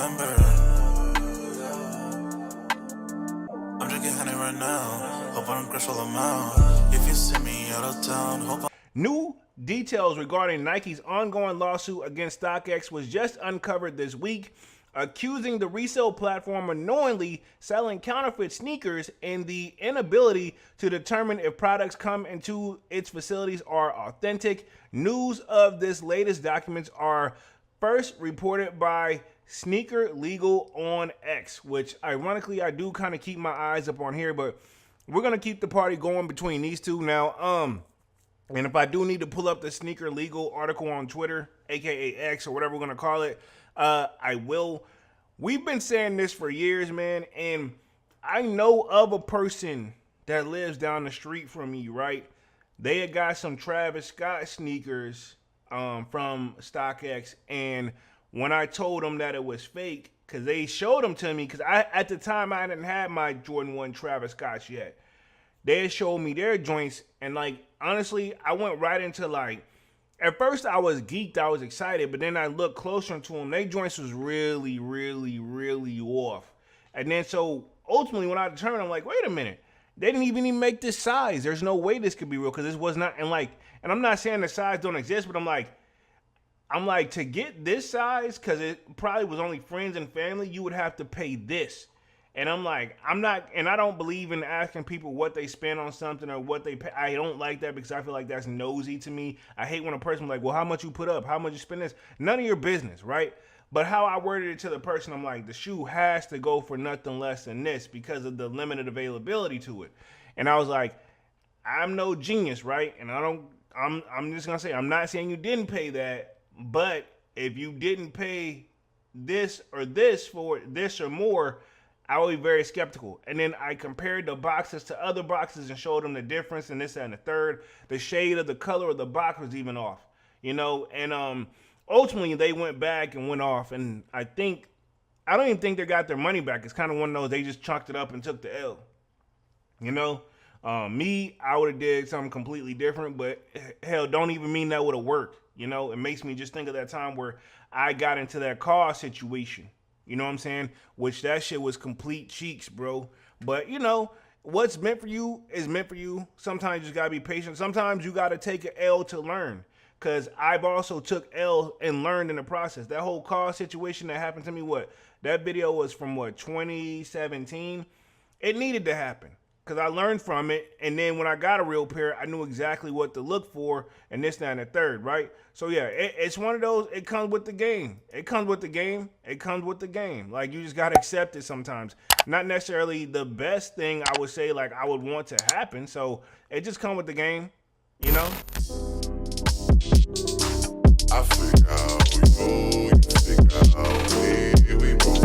September. I'm drinking honey right now. Hope I don't crush all amount. If you see me out of town, hope I. New details regarding Nike's ongoing lawsuit against StockX was just uncovered this week, accusing the resale platform of knowingly selling counterfeit sneakers and the inability to determine if products come into its facilities are authentic. News of this latest documents are first reported by Sneaker Legal on X, which ironically I do kind of keep my eyes up on here, but we're going to keep the party going between these two now. And if I do need to pull up the Sneaker Legal article on Twitter, aka X or whatever we're gonna call it, I will. We've been saying this for years, man, and I know of a person that lives down the street from me, right? They had got some Travis Scott sneakers from StockX, and when I told them that it was fake, because they showed them to me, because at the time I didn't have my Jordan 1 Travis Scotts yet. They had showed me their joints, and like honestly, I went right into like, at first I was geeked, I was excited, but then I looked closer into them. Their joints was really, really, really off. And then so ultimately when I determined, I'm like, wait a minute, they didn't even make this size. There's no way this could be real because this was not. And I'm not saying the size don't exist, but I'm like to get this size, because it probably was only friends and family, you would have to pay this. And I'm like, I'm not, and I don't believe in asking people what they spend on something or what they pay. I don't like that because I feel like that's nosy to me. I hate when a person's like, well, how much you put up? How much you spend this? None of your business, right? But how I worded it to the person, I'm like, the shoe has to go for nothing less than this because of the limited availability to it. And I was like, I'm no genius, right? And I'm just going to say, I'm not saying you didn't pay that, but if you didn't pay this or this for this or more, I would be very skeptical. And then I compared the boxes to other boxes and showed them the difference and this, that, and the third. The shade of the color of the box was even off, you know? And ultimately they went back and went off. And I don't even think they got their money back. It's kind of one of those, they just chalked it up and took the L, you know? I would have did something completely different, but hell, don't even mean that would have worked. You know, it makes me just think of that time where I got into that car situation. You know what I'm saying? Which that shit was complete cheeks, bro. But, you know, what's meant for you is meant for you. Sometimes you just got to be patient. Sometimes you got to take an L to learn. Because I've also took L and learned in the process. That whole car situation that happened to me, that video was from 2017? It needed to happen. Because I learned from it, and then when I got a real pair, I knew exactly what to look for, and this, that, and the third, right? So yeah, it's one of those, it comes with the game. It comes with the game. It comes with the game. Like, you just got to accept it sometimes. Not necessarily the best thing I would say, like, I would want to happen, so it just comes with the game, you know? I figure out we go, you figure out where we want.